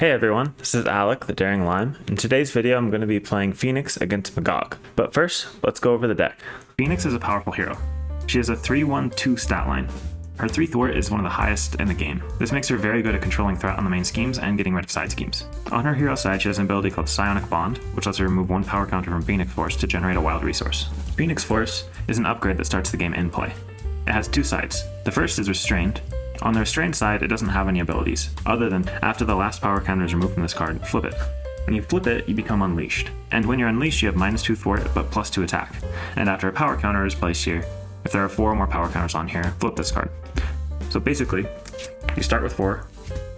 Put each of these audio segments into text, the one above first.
Hey everyone, this is Alec, the Daring Lime. In today's video, I'm going to be playing Phoenix against Magog. But first, let's go over the deck. Phoenix is a powerful hero. She has a 3-1-2 stat line. Her 3 thwart is one of the highest in the game. This makes her very good at controlling threat on the main schemes and getting rid of side schemes. On her hero side, she has an ability called Psionic Bond, which lets her remove 1 power counter from Phoenix Force to generate a wild resource. Phoenix Force is an upgrade that starts the game in play. It has 2 sides. The first is Restrained. On the Restrained side, it doesn't have any abilities, other than after the last power counter is removed from this card, flip it. When you flip it, you become Unleashed. And when you're Unleashed, you have -2 thwart, but +2 attack. And after a power counter is placed here, if there are 4 or more power counters on here, flip this card. So basically, you start with 4,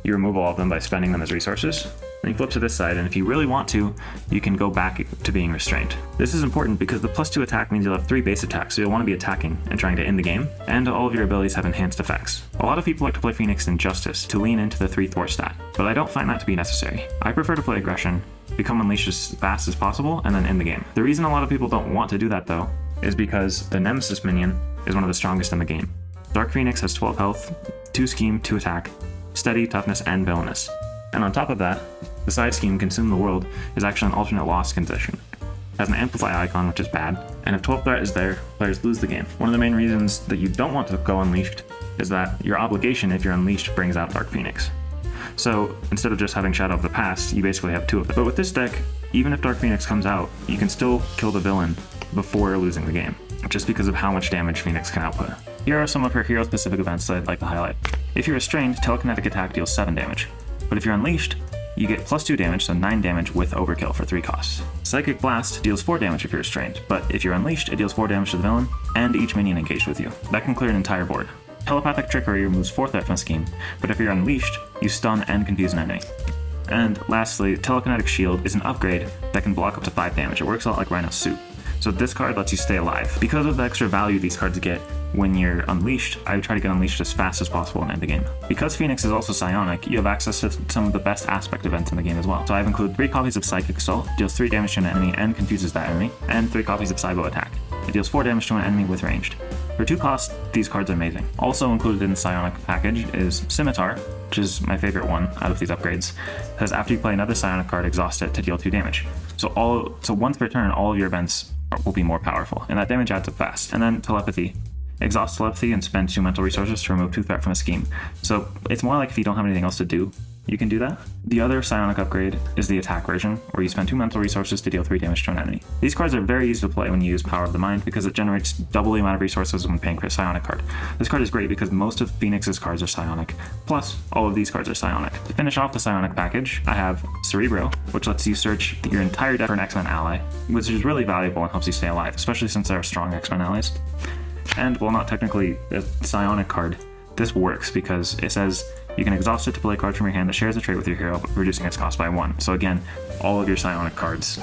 you remove all of them by spending them as resources, then you flip to this side, and if you really want to, you can go back to being Restrained. This is important because the +2 attack means you'll have 3 base attacks, so you'll want to be attacking and trying to end the game, and all of your abilities have enhanced effects. A lot of people like to play Phoenix in Justice to lean into the 3 thwart stat, but I don't find that to be necessary. I prefer to play Aggression, become Unleashed as fast as possible, and then end the game. The reason a lot of people don't want to do that though, is because the Nemesis minion is one of the strongest in the game. Dark Phoenix has 12 health, 2 scheme, 2 attack, steady, toughness, and villainous. And on top of that, the side scheme Consume the World is actually an alternate loss condition. It has an amplify icon, which is bad, and if 12 threat is there, players lose the game. One of the main reasons that you don't want to go Unleashed is that your obligation if you're Unleashed brings out Dark Phoenix. So instead of just having Shadow of the Past, you basically have 2 of them. But with this deck, even if Dark Phoenix comes out, you can still kill the villain before losing the game, just because of how much damage Phoenix can output. Here are some of her hero-specific events that I'd like to highlight. If you're Restrained, Telekinetic Attack deals 7 damage. But if you're Unleashed, you get +2 damage, so 9 damage with Overkill for 3 costs. Psychic Blast deals 4 damage if you're Restrained, but if you're Unleashed, it deals 4 damage to the villain and each minion engaged with you. That can clear an entire board. Telepathic Trickery removes 4 threat from a scheme, but if you're Unleashed, you stun and confuse an enemy. And lastly, Telekinetic Shield is an upgrade that can block up to 5 damage. It works a lot like Rhino's Suit. So this card lets you stay alive. Because of the extra value these cards get when you're Unleashed, I would try to get Unleashed as fast as possible and end the game. Because Phoenix is also psionic, you have access to some of the best aspect events in the game as well. So I've included 3 copies of Psychic Assault, deals 3 damage to an enemy and confuses that enemy, and 3 copies of Cybo Attack. It deals 4 damage to an enemy with ranged. For 2 costs, these cards are amazing. Also included in the psionic package is Scimitar, which is my favorite one out of these upgrades, because after you play another psionic card, exhaust it to deal 2 damage. So once per turn, all of your events will be more powerful, and that damage adds up fast. And then Telepathy. Exhaust Telepathy and spend 2 mental resources to remove 2 threat from a scheme. So it's more like if you don't have anything else to do, you can do that. The other psionic upgrade is the attack version, where you spend 2 mental resources to deal 3 damage to an enemy. These cards are very easy to play when you use Power of the Mind because it generates double the amount of resources when paying for a psionic card. This card is great because most of Phoenix's cards are psionic, plus all of these cards are psionic. To finish off the psionic package, I have Cerebro, which lets you search your entire deck for an X-Men ally, which is really valuable and helps you stay alive, especially since there are strong X-Men allies. And while not technically a psionic card, this works because it says you can exhaust it to play a card from your hand that shares a trait with your hero, reducing its cost by 1. So again, all of your psionic cards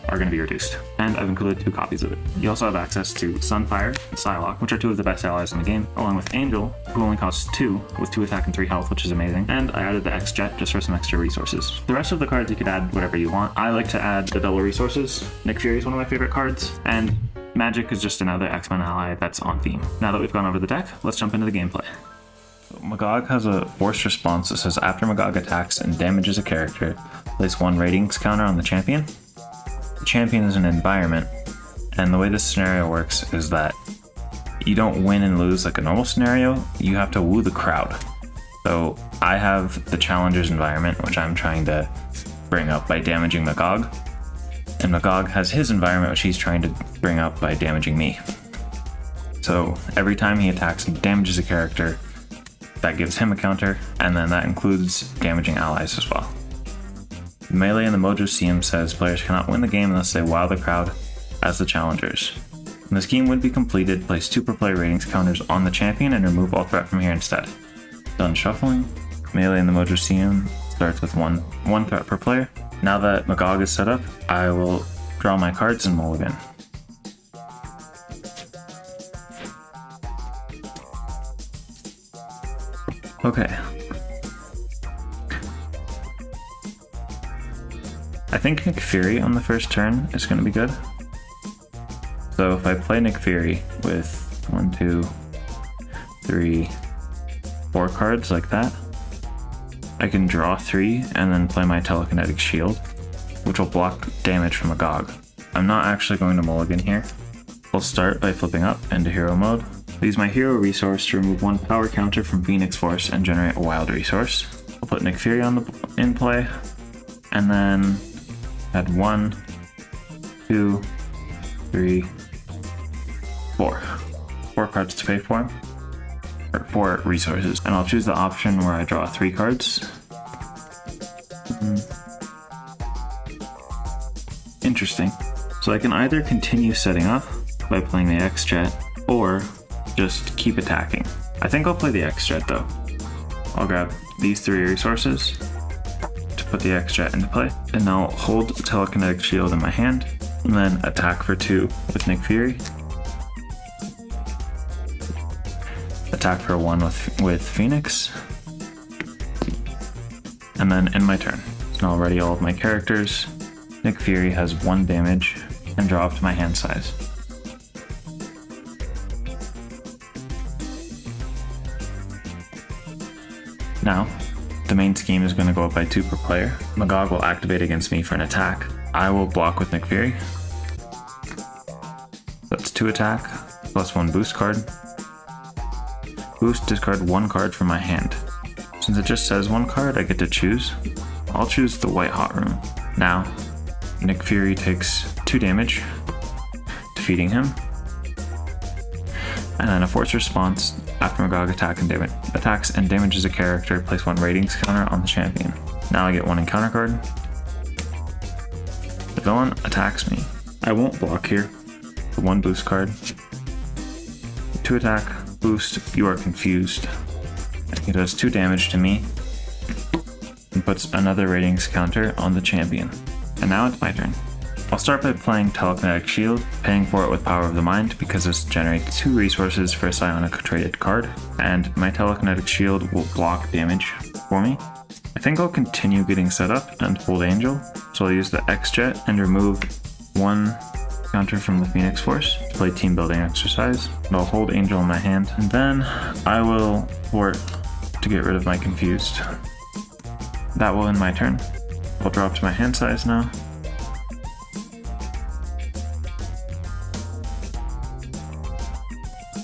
are going to be reduced. And I've included 2 copies of it. You also have access to Sunfire and Psylocke, which are 2 of the best allies in the game, along with Angel, who only costs 2, with 2 attack and 3 health, which is amazing. And I added the X-Jet just for some extra resources. The rest of the cards you could add whatever you want. I like to add the double resources. Nick Fury is one of my favorite cards, and Magic is just another X-Men ally that's on theme. Now that we've gone over the deck, let's jump into the gameplay. Magog has a forced response that says after Magog attacks and damages a character, place 1 ratings counter on the champion. The champion is an environment, and the way this scenario works is that you don't win and lose like a normal scenario, you have to woo the crowd. So I have the challenger's environment, which I'm trying to bring up by damaging Magog, and Magog has his environment, which he's trying to bring up by damaging me. So every time he attacks and damages a character, that gives him a counter, and then that includes damaging allies as well. The melee in the Mojo-seum says players cannot win the game unless they wow the crowd as the challengers. When the scheme would be completed, place 2 per player ratings counters on the champion and remove all threat from here instead. Done shuffling. Melee in the Mojo-seum starts with one threat per player. Now that Magog is set up, I will draw my cards and mulligan. Okay. I think Nick Fury on the first turn is going to be good. So if I play Nick Fury with 1, 2, 3, 4 cards like that, I can draw 3 and then play my telekinetic shield, which will block damage from Magog. I'm not actually going to mulligan here. I'll start by flipping up into hero mode. I'll use my hero resource to remove 1 power counter from Phoenix Force and generate a wild resource. I'll put Nick Fury in play, and then add 1, 2, 3, 4. 4 cards to pay for him, or 4 resources. And I'll choose the option where I draw 3 cards. Interesting. So I can either continue setting up by playing the X-Jet, or just keep attacking. I think I'll play the X-Jet though. I'll grab these 3 resources to put the X-Jet into play, and I'll hold telekinetic shield in my hand, and then attack for 2 with Nick Fury. Attack for 1 with Phoenix. And then end my turn. So I'll ready all of my characters. Nick Fury has 1 damage, and draw up to my hand size. Now, the main scheme is going to go up by 2 per player. Magog will activate against me for an attack. I will block with Nick Fury. That's 2 attack, plus 1 boost card. Boost, discard 1 card from my hand. Since it just says 1 card, I get to choose. I'll choose the White Hot Room. Now, Nick Fury takes 2 damage, defeating him. And then a force response after Magog attacks and damages a character, place 1 ratings counter on the champion. Now I get 1 encounter card. The villain attacks me. I won't block here. 1 boost card. 2 attack, boost, you are confused. It does 2 damage to me and puts another ratings counter on the champion. And now it's my turn. I'll start by playing Telekinetic Shield, paying for it with Power of the Mind because this generates 2 resources for a psionic traded card, and my Telekinetic Shield will block damage for me. I think I'll continue getting set up and hold Angel, so I'll use the X-Jet and remove 1 counter from the Phoenix Force to play Team Building Exercise, and I'll hold Angel in my hand, and then I will thwart to get rid of my Confused. That will end my turn. I'll drop to my hand size now.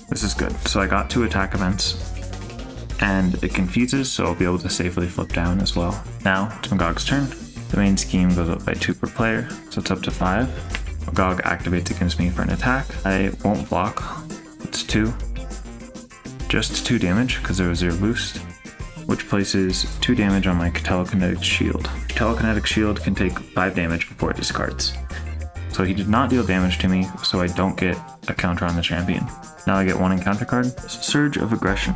This is good. So I got 2 attack events, and it confuses, so I'll be able to safely flip down as well. Now, it's Magog's turn. The main scheme goes up by 2 per player, so it's up to 5. Magog activates against me for an attack. I won't block. It's 2. Just 2 damage, because there was 0 boost, which places 2 damage on my Telekinetic Shield. Telekinetic Shield can take 5 damage before it discards. So he did not deal damage to me, so I don't get a counter on the champion. Now I get 1 encounter card. Surge of Aggression.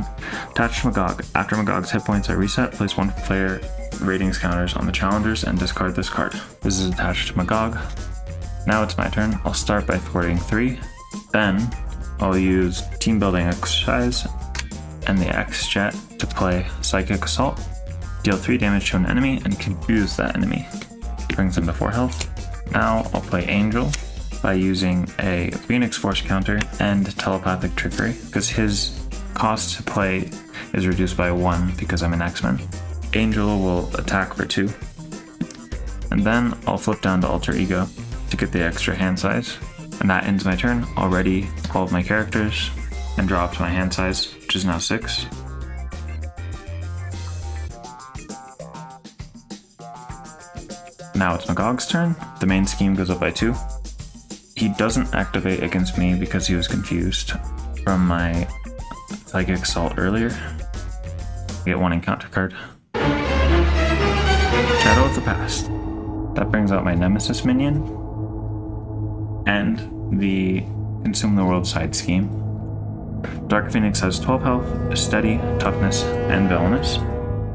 Attached to Magog. After Magog's hit points are reset, place 1 player ratings counters on the challengers and discard this card. This is attached to Magog. Now it's my turn. I'll start by thwarting 3. Then I'll use Team Building Exercise and the X-Jet to play Psychic Assault. Deal 3 damage to an enemy and confuse that enemy. Brings him to 4 health. Now I'll play Angel by using a Phoenix Force counter and Telepathic Trickery, because his cost to play is reduced by 1 because I'm an X-Men. Angel will attack for 2. And then I'll flip down to Alter Ego to get the extra hand size. And that ends my turn. I'll ready all of my characters and draw up to my hand size, which is now 6. Now it's Magog's turn. The main scheme goes up by 2. He doesn't activate against me because he was confused from my Psychic Assault earlier. I get 1 encounter card. Shadow of the Past. That brings out my Nemesis minion and the Consume the World side scheme. Dark Phoenix has 12 health, Steady, Toughness, and Villainous.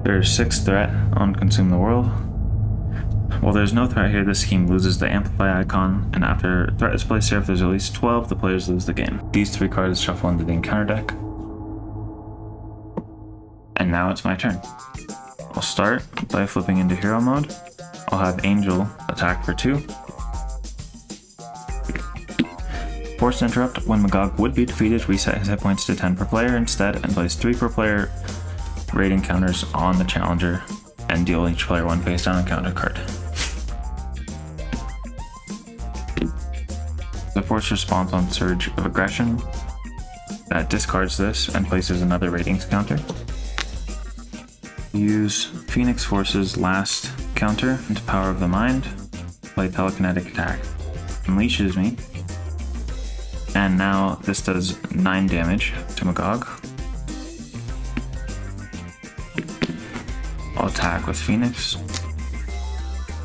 There's 6 threat on Consume the World. While there's no threat here, this scheme loses the Amplify icon, and after threat is placed here, if there's at least 12, the players lose the game. These 3 cards shuffle into the encounter deck. And now it's my turn. I'll start by flipping into hero mode. I'll have Angel attack for 2. Force Interrupt. When Magog would be defeated, reset his hit points to 10 per player instead, and place 3 per player rating counters on the challenger and deal each player one face down encounter card. The force response on Surge of Aggression that discards this and places another ratings counter. Use Phoenix Force's last counter into Power of the Mind, play Telekinetic Attack, unleashes me, and now this does 9 damage to Magog. I'll attack with Phoenix,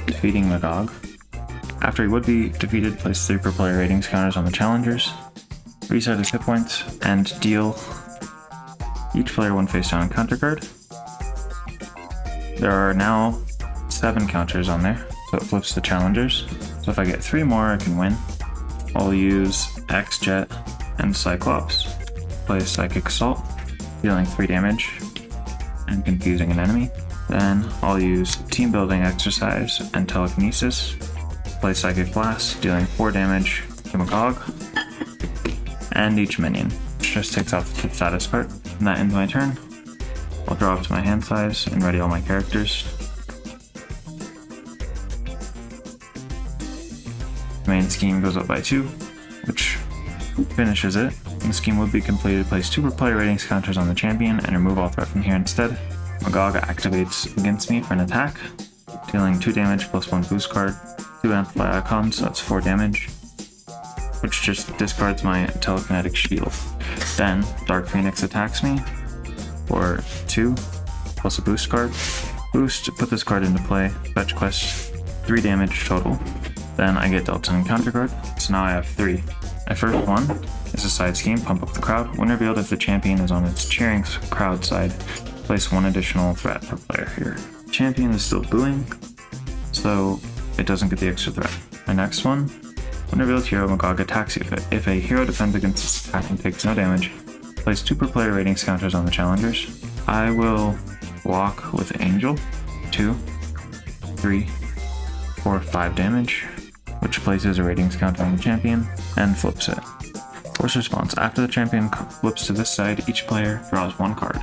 defeating Magog. After he would be defeated, place 3 per player ratings counters on the challengers, reset his hit points, and deal each player one face down counter card. There are now 7 counters on there, so it flips the challengers. So if I get 3 more, I can win. I'll use X-Jet and Cyclops. Play Psychic Assault, dealing 3 damage and confusing an enemy. Then I'll use Team Building Exercise and Telekinesis. Play Psychic Blast, dealing 4 damage to Magog and each minion, which just takes off the status card. And that ends my turn. I'll draw up to my hand size and ready all my characters. The main scheme goes up by 2, which finishes it. The scheme would be completed, place 2 per player ratings counters on the champion and remove all threat from here instead. Magog activates against me for an attack, dealing 2 damage plus 1 boost card, 2 amplify icons, so that's 4 damage, which just discards my telekinetic shield. Then Dark Phoenix attacks me for 2 plus a boost card. Boost, put this card into play, fetch quest, 3 damage total. Then I get dealt an encounter card, so now I have 3. My first one is a side scheme, pump up the crowd. When revealed, if the champion is on its cheering crowd side, place 1 additional threat per player here. Champion is still booing, so it doesn't get the extra threat. My next one, when revealed hero, Magog attacks you. If a hero defends against this attack and takes no damage, place 2 per player ratings counters on the challengers. I will block with Angel, 2, 3, 4, 5 damage, which places a ratings counter on the champion and flips it. Force response, after the champion flips to this side, each player draws 1 card.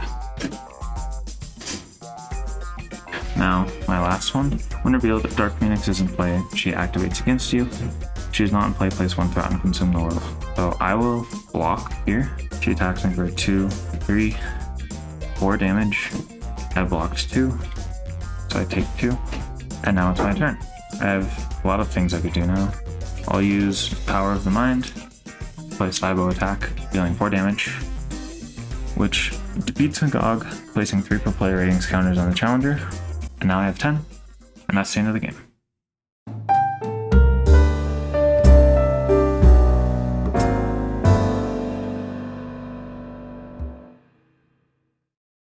Now, my last one. When revealed, if Dark Phoenix is in play, she activates against you. If she is not in play, place 1 threat and consume the world. So I will block here. She attacks me for 2, 3, 4 damage. I blocked 2, so I take 2. And now it's my turn. I have a lot of things I could do now. I'll use Power of the Mind, play Cybo attack, dealing 4 damage, which defeats Magog, placing 3 per player ratings counters on the challenger. And now I have 10, and that's the end of the game.